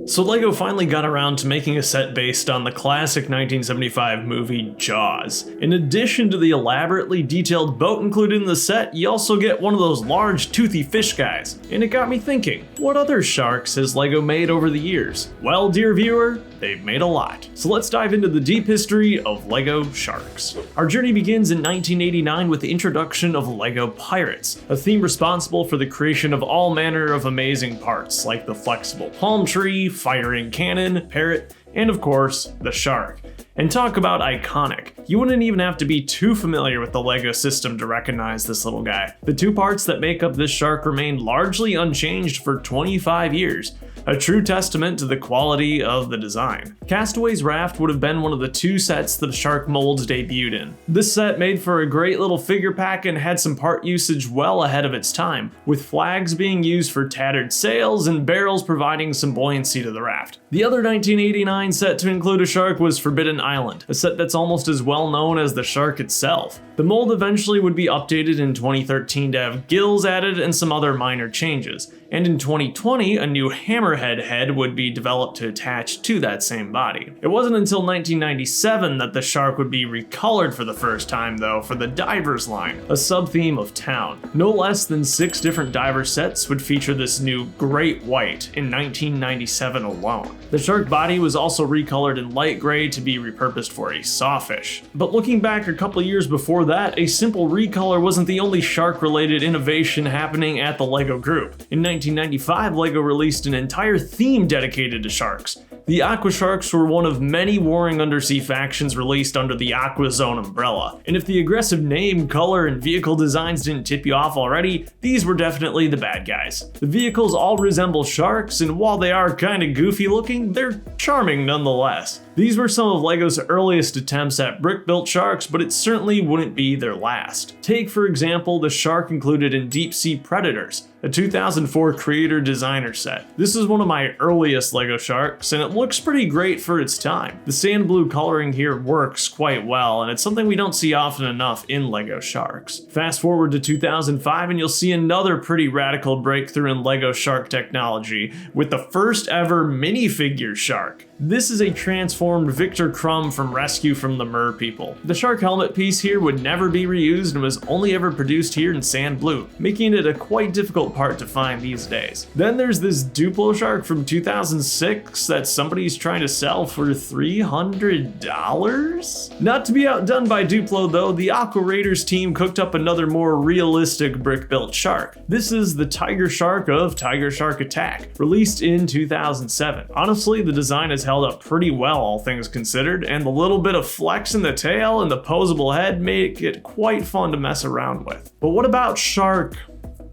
So LEGO finally got around to making a set based on the classic 1975 movie Jaws. In addition to the elaborately detailed boat included in the set, you also get one of those large toothy fish guys. And it got me thinking, what other sharks has LEGO made over the years? Well, dear viewer, they've made a lot. So let's dive into the deep history of LEGO sharks. Our journey begins in 1989 with the introduction of LEGO Pirates, a theme responsible for the creation of all manner of amazing parts, like the flexible palm tree, firing cannon, parrot, and of course, the shark. And talk about iconic. You wouldn't even have to be too familiar with the LEGO system to recognize this little guy. The two parts that make up this shark remained largely unchanged for 25 years, a true testament to the quality of the design. Castaway's Raft would have been one of the two sets the shark molds debuted in. This set made for a great little figure pack and had some part usage well ahead of its time, with flags being used for tattered sails and barrels providing some buoyancy to the raft. The other 1989 set to include a shark was Forbidden Island, a set that's almost as well known as the shark itself. The mold eventually would be updated in 2013 to have gills added and some other minor changes. And in 2020, a new hammerhead head would be developed to attach to that same body. It wasn't until 1997 that the shark would be recolored for the first time though for the Divers line, a sub-theme of Town. No less than 6 different diver sets would feature this new Great White in 1997 alone. The shark body was also recolored in light gray to be repurposed for a sawfish. But looking back a couple years before that, a simple recolor wasn't the only shark-related innovation happening at the LEGO group. In 1995, LEGO released an entire theme dedicated to sharks. The Aqua Sharks were one of many warring undersea factions released under the Aqua Zone umbrella. And if the aggressive name, color, and vehicle designs didn't tip you off already, these were definitely the bad guys. The vehicles all resemble sharks, and while they are kinda goofy looking, they're charming nonetheless. These were some of LEGO's earliest attempts at brick-built sharks, but it certainly wouldn't be their last. Take, for example, the shark included in Deep Sea Predators, a 2004 creator-designer set. This is one of my earliest LEGO sharks, and it looks pretty great for its time. The sand blue coloring here works quite well, and it's something we don't see often enough in LEGO sharks. Fast forward to 2005 and you'll see another pretty radical breakthrough in LEGO shark technology, with the first ever minifigure shark. This is a transformed Victor Crumb from Rescue from the Mer People. The shark helmet piece here would never be reused and was only ever produced here in sand blue, making it a quite difficult part to find these days. Then there's this Duplo shark from 2006 that somebody's trying to sell for $300? Not to be outdone by Duplo though, the Aqua Raiders team cooked up another more realistic brick-built shark. This is the Tiger Shark of Tiger Shark Attack, released in 2007. Honestly, the design has held up pretty well all things considered, and the little bit of flex in the tail and the posable head make it quite fun to mess around with. But what about shark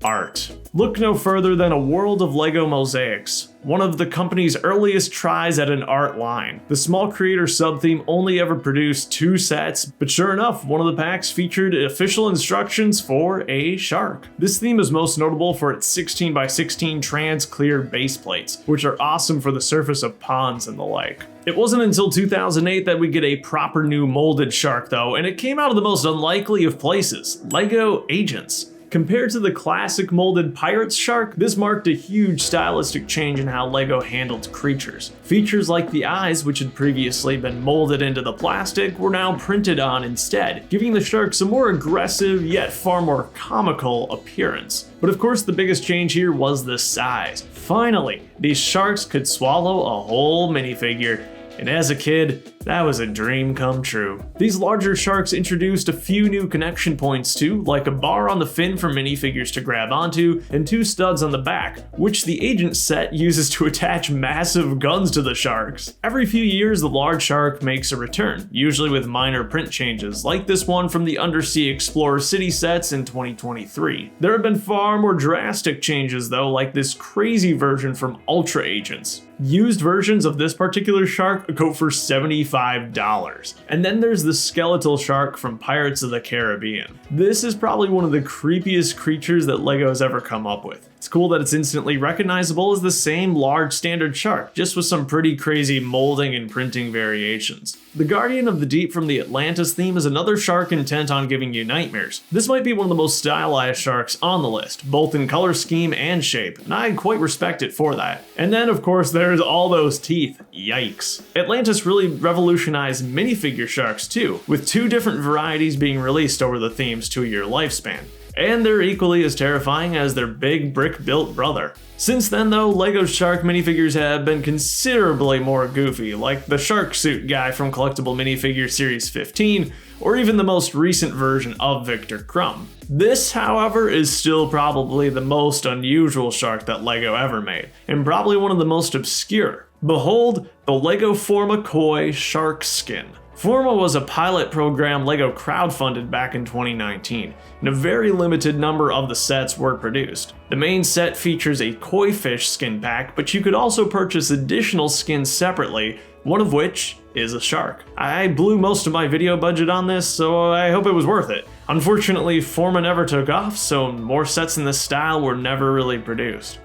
art? Look no further than A World of LEGO Mosaics, one of the company's earliest tries at an art line. The small creator sub-theme only ever produced 2 sets, but sure enough, one of the packs featured official instructions for a shark. This theme is most notable for its 16x16 trans clear base plates, which are awesome for the surface of ponds and the like. It wasn't until 2008 that we get a proper new molded shark though, and it came out of the most unlikely of places, LEGO Agents. Compared to the classic molded Pirates shark, this marked a huge stylistic change in how LEGO handled creatures. Features like the eyes, which had previously been molded into the plastic, were now printed on instead, giving the sharks a more aggressive yet far more comical appearance. But of course the biggest change here was the size. Finally, these sharks could swallow a whole minifigure. And as a kid, that was a dream come true. These larger sharks introduced a few new connection points too, like a bar on the fin for minifigures to grab onto, and 2 studs on the back, which the Agent set uses to attach massive guns to the sharks. Every few years, the large shark makes a return, usually with minor print changes, like this one from the Undersea Explorer City sets in 2023. There have been far more drastic changes though, like this crazy version from Ultra Agents. Used versions of this particular shark go for $75. And then there's the skeletal shark from Pirates of the Caribbean. This is probably one of the creepiest creatures that LEGO has ever come up with. It's cool that it's instantly recognizable as the same large standard shark, just with some pretty crazy molding and printing variations. The Guardian of the Deep from the Atlantis theme is another shark intent on giving you nightmares. This might be one of the most stylized sharks on the list, both in color scheme and shape, and I quite respect it for that. And then of course there's all those teeth, yikes. Atlantis really revolutionized minifigure sharks too, with 2 different varieties being released over the theme's 2-year lifespan. And they're equally as terrifying as their big brick-built brother. Since then though, LEGO shark minifigures have been considerably more goofy, like the shark suit guy from Collectible Minifigure Series 15, or even the most recent version of Victor Crumb. This, however, is still probably the most unusual shark that LEGO ever made, and probably one of the most obscure. Behold, the LEGO Forma Koi Shark Skin. Forma was a pilot program LEGO crowdfunded back in 2019, and a very limited number of the sets were produced. The main set features a koi fish skin pack, but you could also purchase additional skins separately, one of which is a shark. I blew most of my video budget on this, so I hope it was worth it. Unfortunately, Forma never took off, so more sets in this style were never really produced.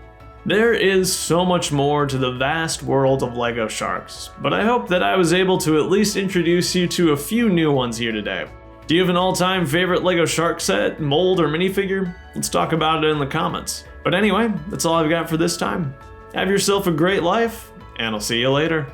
There is so much more to the vast world of LEGO sharks, but I hope that I was able to at least introduce you to a few new ones here today. Do you have an all-time favorite LEGO shark set, mold, or minifigure? Let's talk about it in the comments. But anyway, that's all I've got for this time. Have yourself a great life, and I'll see you later.